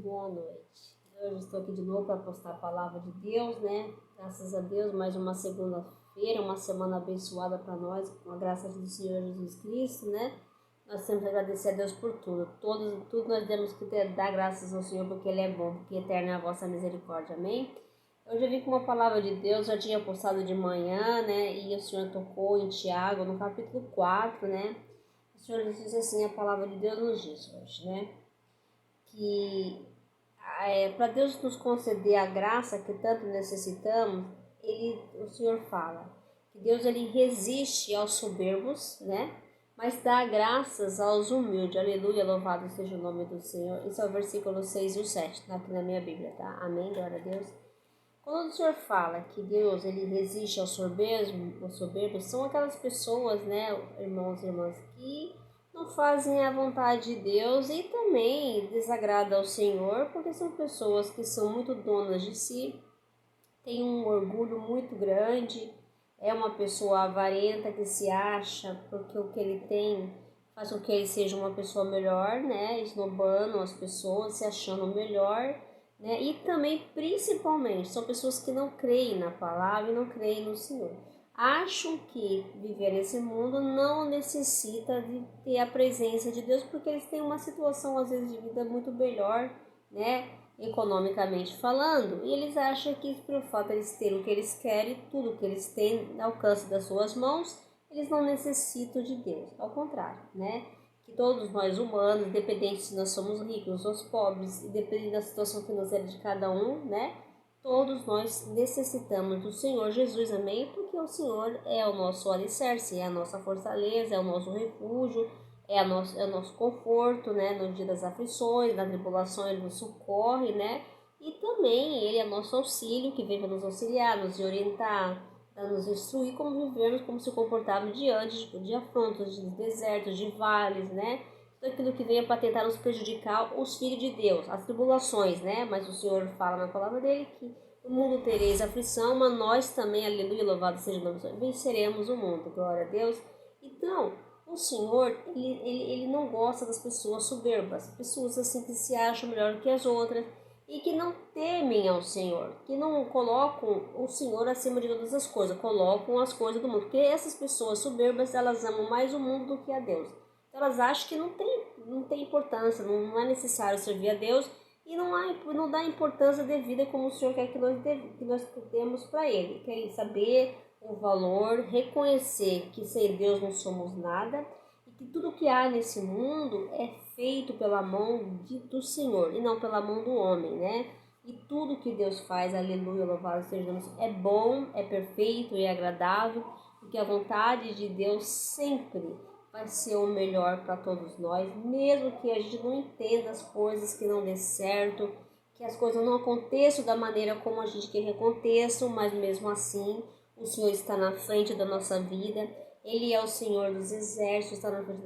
boa noite. Hoje estou aqui de novo para postar a palavra de Deus, né? Graças a Deus, mais uma segunda-feira, uma semana abençoada para nós, com a graça do Senhor Jesus Cristo, né? Nós temos que agradecer a Deus por tudo. Tudo nós temos que dar graças ao Senhor, porque Ele é bom, porque eterna é a vossa misericórdia, amém? Eu já vi com uma palavra de Deus, já tinha postado de manhã, né? E o Senhor tocou em Tiago, no capítulo 4, né? O Senhor diz assim, a palavra de Deus nos diz hoje, né? Que para Deus nos conceder a graça que tanto necessitamos, o Senhor fala que Deus ele resiste aos soberbos, né? Mas dá graças aos humildes. Aleluia, louvado seja o nome do Senhor. Esse é o versículo 6 e o 7, aqui na minha Bíblia, tá? Amém, glória a Deus. Quando o Senhor fala que Deus ele resiste aos soberbos, são aquelas pessoas, né, irmãos e irmãs, que não fazem a vontade de Deus e também desagrada ao Senhor, porque são pessoas que são muito donas de si, têm um orgulho muito grande, é uma pessoa avarenta que se acha porque o que ele tem faz com que ele seja uma pessoa melhor, né, esnobando as pessoas, se achando melhor, né, e também, principalmente, são pessoas que não creem na palavra e não creem no Senhor. Acham que viver nesse mundo não necessita de ter a presença de Deus, porque eles têm uma situação, às vezes, de vida muito melhor, né, economicamente falando, e eles acham que pelo fato de eles terem o que eles querem, tudo o que eles têm no alcance das suas mãos, eles não necessitam de Deus, ao contrário, né? Que todos nós humanos, independente se nós somos ricos ou pobres, independente da situação financeira de cada um, né? Todos nós necessitamos do Senhor Jesus, amém? Porque o Senhor é o nosso alicerce, é a nossa fortaleza, é o nosso refúgio, é o nosso conforto, né? No dia das aflições, das tribulações, Ele nos socorre, né? E também Ele é nosso auxílio, que vem para nos auxiliar, nos orientar, para nos instruir como vivermos, como se comportarmos diante de afrontas, de desertos, de vales, né? Tudo aquilo que venha para tentar nos prejudicar, os filhos de Deus, as tribulações, né? Mas o Senhor fala na palavra dele que no mundo tereis aflição, mas nós também, aleluia, louvado seja o nome do Senhor, venceremos o mundo, glória a Deus. Então, o Senhor, ele não gosta das pessoas soberbas, pessoas assim que se acham melhor que as outras, e que não temem ao Senhor, que não colocam o Senhor acima de todas as coisas, colocam as coisas do mundo, porque essas pessoas soberbas, elas amam mais o mundo do que a Deus. Então, elas acham que não tem importância, não é necessário servir a Deus, e não dá importância devida como o Senhor quer que nós demos para Ele. Quer saber o valor, reconhecer que sem Deus não somos nada, que tudo que há nesse mundo é feito pela mão do Senhor e não pela mão do homem, né? E tudo que Deus faz, aleluia, louvado seja Deus, é bom, é perfeito e agradável, porque a vontade de Deus sempre vai ser o melhor para todos nós, mesmo que a gente não entenda as coisas, que não dê certo, que as coisas não aconteçam da maneira como a gente quer que aconteçam, mas mesmo assim, o Senhor está na frente da nossa vida. Ele é o Senhor dos exércitos, está na frente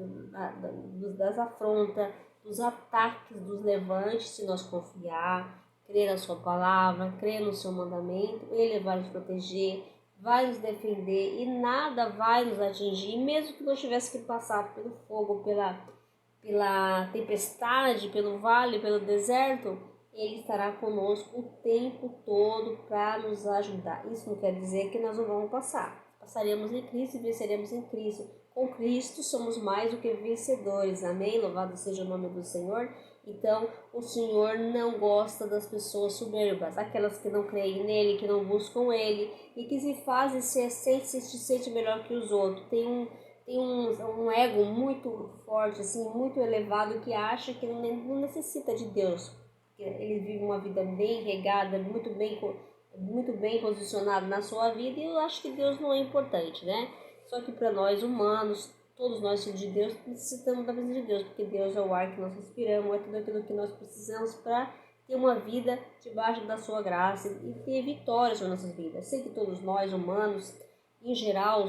das afrontas, dos ataques, dos levantes, se nós confiar, crer na sua palavra, crer no seu mandamento, Ele vai nos proteger, vai nos defender e nada vai nos atingir, mesmo que nós tivéssemos que passar pelo fogo, pela tempestade, pelo vale, pelo deserto, Ele estará conosco o tempo todo para nos ajudar. Isso não quer dizer que nós não vamos passar. Passaremos em Cristo e venceremos em Cristo. Com Cristo somos mais do que vencedores. Amém? Louvado seja o nome do Senhor. Então, o Senhor não gosta das pessoas soberbas, aquelas que não creem nele, que não buscam ele e que se fazem se sente melhor que os outros. Tem um ego muito forte, assim, muito elevado, que acha que não necessita de Deus. Ele vive uma vida bem regada, muito bem posicionado na sua vida, e eu acho que Deus não é importante, né? Só que para nós humanos, todos nós filhos de Deus, necessitamos da presença de Deus, porque Deus é o ar que nós respiramos, é tudo aquilo que nós precisamos para ter uma vida debaixo da sua graça e ter vitórias nas nossas vidas. Sei que todos nós humanos, em geral,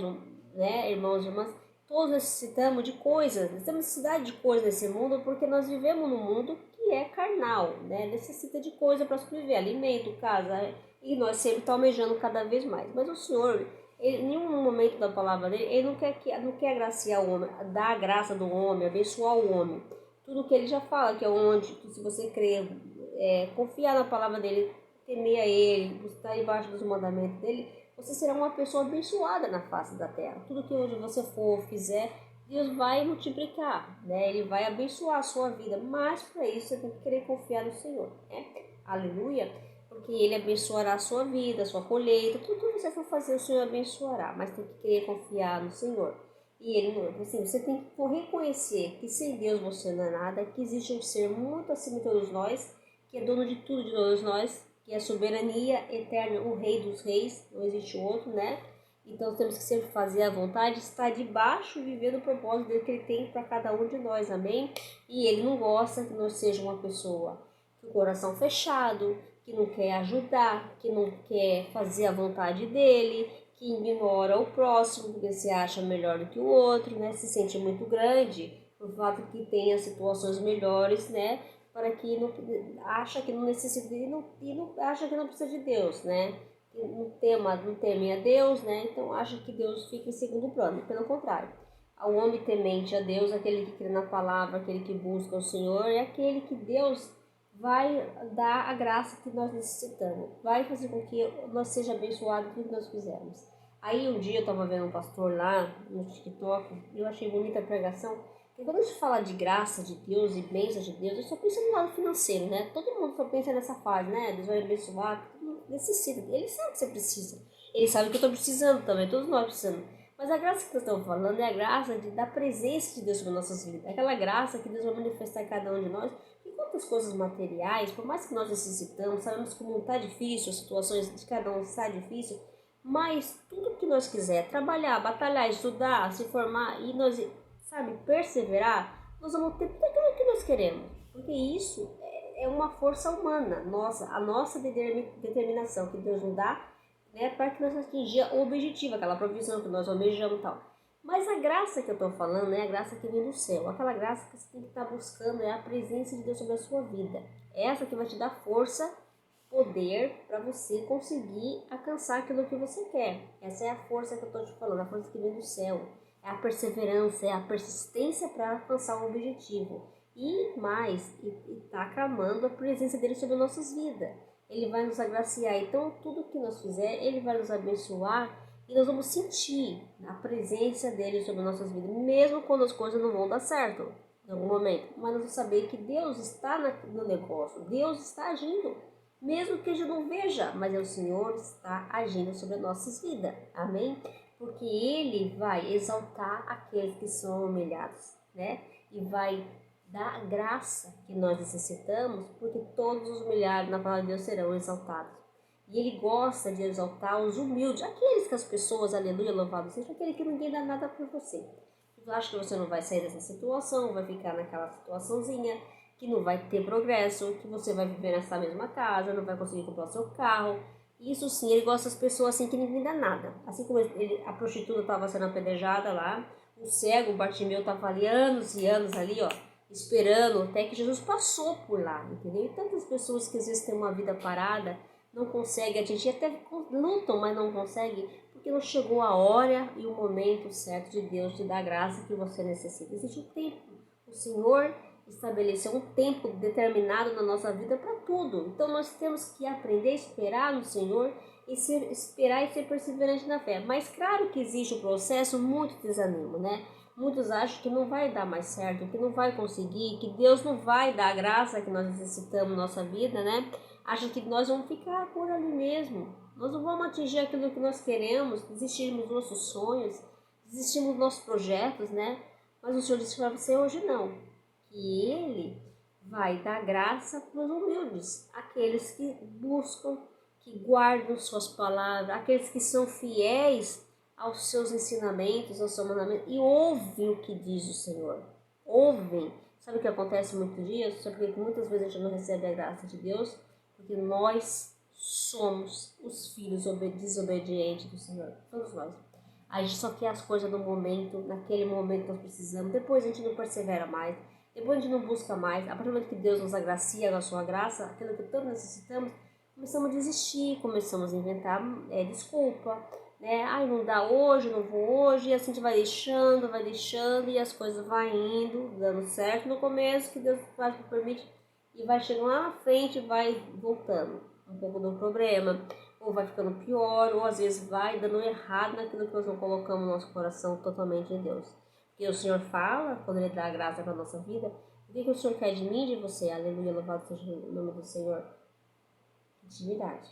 né, irmãos e irmãs, todos necessitamos de coisas, temos necessidade de coisas nesse mundo, porque nós vivemos num mundo que é carnal, né? Necessita de coisa para sobreviver, alimento, casa, e nós sempre estamos almejando cada vez mais. Mas o Senhor, em nenhum momento da palavra dele, ele não quer agraciar o homem, dar a graça do homem, abençoar o homem. tudo que ele já fala, que é onde, que se você crer, confiar na palavra dele, temer a ele, estar embaixo dos mandamentos dele, você será uma pessoa abençoada na face da terra. Tudo que hoje você for, fizer, Deus vai multiplicar, né? Ele vai abençoar a sua vida, mas para isso você tem que querer confiar no Senhor, né? Aleluia! Porque Ele abençoará a sua vida, a sua colheita, tudo que você for fazer, o Senhor abençoará, mas tem que querer confiar no Senhor. E Ele, assim, você tem que reconhecer que sem Deus você não é nada, que existe um ser muito acima de todos nós, que é dono de tudo de todos nós, que é a soberania eterna, o Rei dos Reis, não existe outro, né? Então temos que sempre fazer a vontade, estar debaixo e viver o propósito dele que ele tem para cada um de nós, amém? E ele não gosta que nós seja uma pessoa com o coração fechado, que não quer ajudar, que não quer fazer a vontade dele, que ignora o próximo, porque se acha melhor do que o outro, né? Se sente muito grande, por fato que tenha situações melhores, né? Para que não acha que não necessita e não acha que não precisa de Deus, né? Não teme a Deus, né? Então acha que Deus fica em segundo plano. Pelo contrário, ao homem temente a Deus, aquele que crê na palavra, aquele que busca o Senhor, é aquele que Deus vai dar a graça que nós necessitamos, vai fazer com que nós seja abençoado tudo que nós fizermos. Aí um dia eu estava vendo um pastor lá no TikTok e eu achei bonita a pregação. E quando a gente fala de graça de Deus e bênçãos de Deus, eu só penso no lado financeiro, né? Todo mundo só pensa nessa fase, né? Deus vai abençoar, todo mundo necessita. Ele sabe que você precisa. Ele sabe que eu estou precisando também, todos nós precisamos. Mas a graça que nós estamos falando é a graça da presença de Deus sobre nossas vidas. Aquela graça que Deus vai manifestar em cada um de nós. E quantas coisas materiais, por mais que nós necessitamos, sabemos como está difícil, as situações de cada um está difícil, mas tudo que nós quiser, trabalhar, batalhar, estudar, se formar e nós, sabe, perseverar, nós vamos ter tudo aquilo que nós queremos. Porque isso é uma força humana, a nossa determinação que Deus nos dá, né, para que nós atingir o objetivo, aquela provisão que nós almejamos e tal. Mas a graça que eu estou falando é a graça que vem do céu. Aquela graça que você tem que estar buscando é a presença de Deus sobre a sua vida. Essa que vai te dar força, poder para você conseguir alcançar aquilo que você quer. Essa é a força que eu estou te falando, a força que vem do céu. É a perseverança, é a persistência para alcançar o objetivo. E mais, está clamando a presença dele sobre nossas vidas. Ele vai nos agraciar. Então, tudo que nós fizer, ele vai nos abençoar. E nós vamos sentir a presença dele sobre nossas vidas, mesmo quando as coisas não vão dar certo em algum momento. Mas nós vamos saber que Deus está no negócio, Deus está agindo, mesmo que a gente não veja, mas o Senhor está agindo sobre as nossas vidas. Amém? Porque Ele vai exaltar aqueles que são humilhados, né? E vai dar a graça que nós necessitamos, porque todos os humilhados na palavra de Deus serão exaltados. E ele gosta de exaltar os humildes, aqueles que as pessoas, aleluia, louvado seja, aquele que ninguém dá nada por você. Tu acha que você não vai sair dessa situação, vai ficar naquela situaçãozinha, que não vai ter progresso, que você vai viver nessa mesma casa, não vai conseguir comprar o seu carro. Isso sim, ele gosta das pessoas assim que ninguém dá nada. Assim como a prostituta estava sendo apedrejada lá, o cego, o Bartimeu, estava ali anos e anos ali, ó, esperando até que Jesus passou por lá, entendeu? E tantas pessoas que às vezes têm uma vida parada, não consegue atingir, até lutam, mas não consegue, porque não chegou a hora e o momento certo de Deus te dar a graça que você necessita. Existe um tempo. O Senhor estabeleceu um tempo determinado na nossa vida para tudo. Então nós temos que aprender a esperar no Senhor e esperar e ser perseverante na fé. Mas claro que existe um processo muito desanimo, né? Muitos acham que não vai dar mais certo, que não vai conseguir, que Deus não vai dar a graça que nós necessitamos na nossa vida, né? Acham que nós vamos ficar por ali mesmo. Nós não vamos atingir aquilo que nós queremos, desistirmos dos nossos sonhos, desistirmos dos nossos projetos, né? Mas o Senhor disse para você hoje não, que Ele vai dar graça para os humildes, aqueles que buscam, que guardam suas palavras, aqueles que são fiéis aos seus ensinamentos, ao seu mandamento, e ouvem o que diz o Senhor. Ouvem. Sabe o que acontece muitos dias? Sabe que muitas vezes a gente não recebe a graça de Deus? Porque nós somos os filhos desobedientes do Senhor. Todos nós. A gente só quer as coisas no momento, naquele momento que nós precisamos. Depois a gente não persevera mais. Depois a gente não busca mais. A partir do momento que Deus nos agracia na sua graça, aquilo que tanto necessitamos, começamos a desistir, começamos a inventar desculpa, né? Ai, não dá hoje, não vou hoje, e assim a gente vai deixando, e as coisas vai indo, dando certo no começo, que Deus faz, que permite, e vai chegando lá na frente e vai voltando um pouco do problema, ou vai ficando pior, ou às vezes vai dando errado naquilo que nós não colocamos no nosso coração totalmente em Deus. Porque o Senhor fala, quando Ele dá a graça para a nossa vida, o que o Senhor quer de mim e de você? Aleluia, louvado seja o nome do Senhor. Intimidade.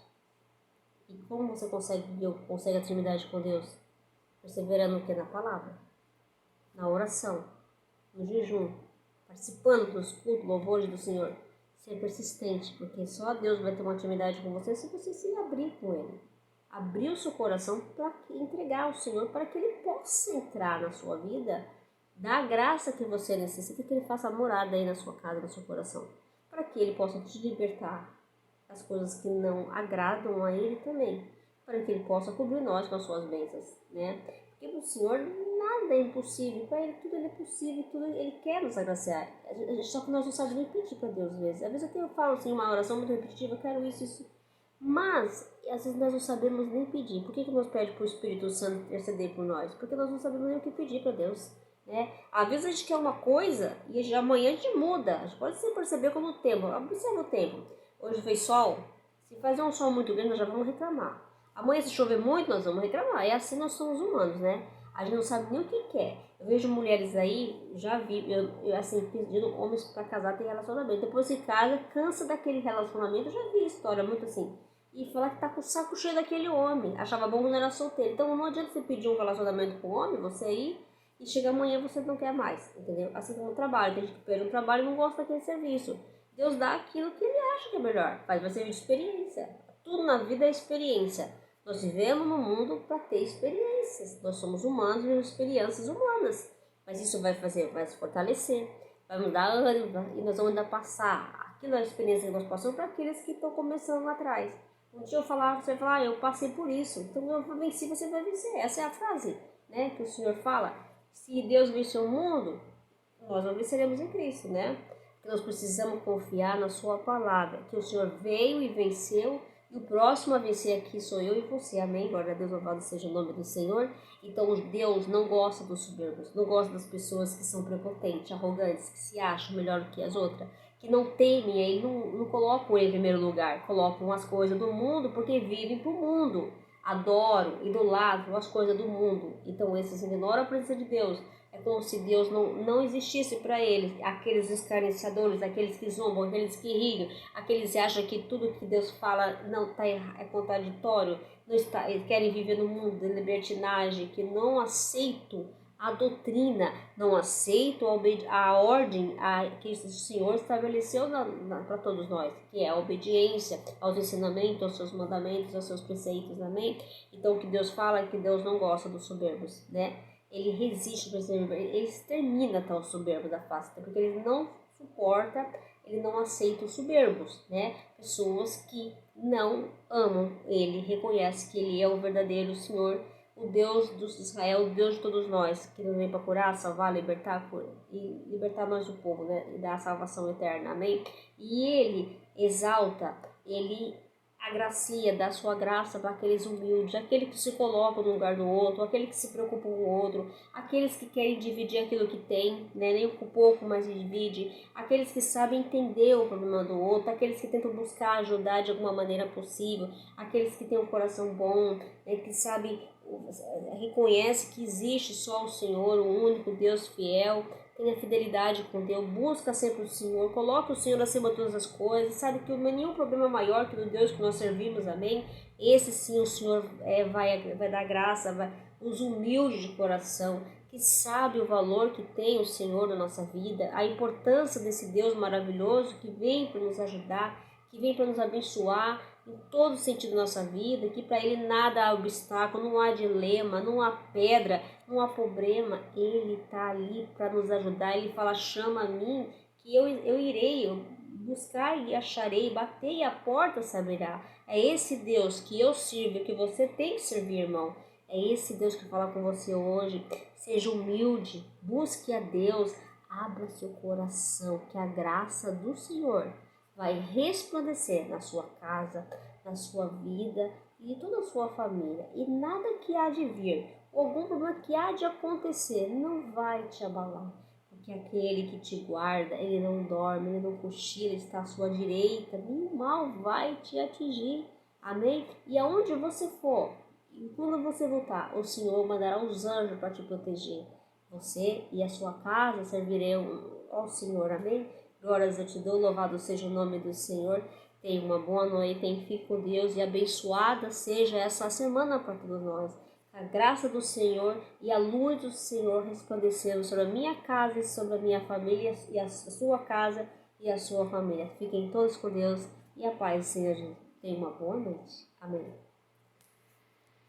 E como você consegue a intimidade com Deus? Perseverando no que? Na palavra, na oração, no jejum, participando dos cultos, louvores do Senhor. Ser persistente, porque só Deus vai ter uma intimidade com você se você se abrir com Ele. Abrir o seu coração para entregar ao Senhor, para que Ele possa entrar na sua vida, dar a graça que você necessita, que Ele faça morada aí na sua casa, no seu coração, para que Ele possa te libertar das coisas que não agradam a Ele também, para que Ele possa cobrir nós com as suas bênçãos, né? Porque para o Senhor nada é impossível, para Ele tudo é possível, tudo Ele quer nos agraciar. Só que nós não sabemos nem pedir para Deus às vezes. Às vezes eu falo assim, uma oração muito repetitiva, eu quero isso, mas às vezes nós não sabemos nem pedir. Por que nós pedimos para o Espírito Santo interceder por nós? Porque nós não sabemos nem o que pedir para Deus, né? Às vezes a gente quer uma coisa e amanhã a gente muda. A gente pode se perceber como o tempo. Observa o tempo. Hoje fez sol. Se fazer um sol muito grande, nós já vamos reclamar. Amanhã, se chover muito, nós vamos reclamar. É assim nós somos humanos, né? A gente não sabe nem o que quer. Eu vejo mulheres aí, já vi, eu assim, pedindo homens para casar, tem relacionamento. Depois se casa, cansa daquele relacionamento. Eu já vi história muito assim. E falar que tá com o saco cheio daquele homem. Achava bom quando era solteiro. Então não adianta você pedir um relacionamento com o homem, você ir, e chega amanhã você não quer mais, entendeu? Assim como o trabalho. Tem gente que perde um trabalho e não gosta daquele serviço. Deus dá aquilo que Ele acha que é melhor. Vai servir de experiência. Tudo na vida é experiência. Nós vivemos no mundo para ter experiências. Nós somos humanos e temos experiências humanas. Mas isso vai se fortalecer, vai nos dar ânimo e nós vamos ainda passar aquilo, a experiência que nós passamos para aqueles que estão começando lá atrás. Um dia você vai falar, eu passei por isso, então eu venci, você vai vencer. Essa é a frase, né, que o Senhor fala. Se Deus venceu o mundo, nós não venceremos em Cristo, né? Porque nós precisamos confiar na sua palavra, que o Senhor veio e venceu, e o próximo a vencer aqui sou eu e você, amém? Glória a Deus, louvado seja o nome do Senhor. Então Deus não gosta dos soberbos, não gosta das pessoas que são prepotentes, arrogantes, que se acham melhor do que as outras, que não temem, aí não colocam ele em primeiro lugar, colocam as coisas do mundo porque vivem para o mundo, adoram, idolatram as coisas do mundo. Então esses ignoram a presença de Deus. É como se Deus não existisse para eles, aqueles escarnecedores, aqueles que zombam, aqueles que riem, aqueles que acham que tudo que Deus fala não tá, é contraditório, não está, eles querem viver no mundo de libertinagem, que não aceitam a doutrina, não aceitam a ordem que o Senhor estabeleceu para todos nós, que é a obediência aos ensinamentos, aos seus mandamentos, aos seus preceitos, amém? Então o que Deus fala é que Deus não gosta dos soberbos, né? Ele resiste para ser, ele extermina tal soberbo da face, porque ele não suporta, ele não aceita os soberbos, né? Pessoas que não amam ele, reconhecem que ele é o verdadeiro Senhor, o Deus de Israel, o Deus de todos nós, que nos vem para curar, salvar, libertar e libertar nós do povo, né? E dar a salvação eterna, amém? E ele exalta, ele agracia, dá sua graça para aqueles humildes, aqueles que se colocam no lugar do outro, aqueles que se preocupam com o outro, aqueles que querem dividir aquilo que tem, né? Nem um pouco, mas divide, aqueles que sabem entender o problema do outro, aqueles que tentam buscar ajudar de alguma maneira possível, aqueles que têm um coração bom, né? Que sabem, reconhece que existe só o Senhor, o único Deus fiel, tenha fidelidade com Deus, busca sempre o Senhor, coloca o Senhor acima de todas as coisas, sabe que nenhum problema maior que o Deus que nós servimos, amém? Esse sim o Senhor vai dar graça, os humildes de coração, que sabe o valor que tem o Senhor na nossa vida, a importância desse Deus maravilhoso que vem para nos ajudar, que vem para nos abençoar em todo sentido da nossa vida, que para Ele nada há obstáculo, não há dilema, não há pedra, não há problema. Ele está ali para nos ajudar. Ele fala, chama a mim, que eu irei, buscar e acharei, bater e a porta se abrirá. É esse Deus que eu sirvo, que você tem que servir, irmão. É esse Deus que fala com você hoje. Seja humilde, busque a Deus, abra seu coração, que a graça do Senhor vai resplandecer na sua casa, na sua vida, e de toda a sua família. E nada que há de vir, algum problema que há de acontecer, não vai te abalar. Porque aquele que te guarda, ele não dorme, ele não cochila, ele está à sua direita, nenhum mal vai te atingir. Amém? E aonde você for, e quando você voltar, o Senhor mandará os anjos para te proteger. Você e a sua casa servirão ao Senhor. Amém? Glórias eu te dou, louvado seja o nome do Senhor. Tenha uma boa noite, fique com Deus e abençoada seja essa semana para todos nós. A graça do Senhor e a luz do Senhor resplandeceram sobre a minha casa e sobre a minha família e a sua casa e a sua família. Fiquem todos com Deus e a paz do Senhor. Tenha uma boa noite. Amém.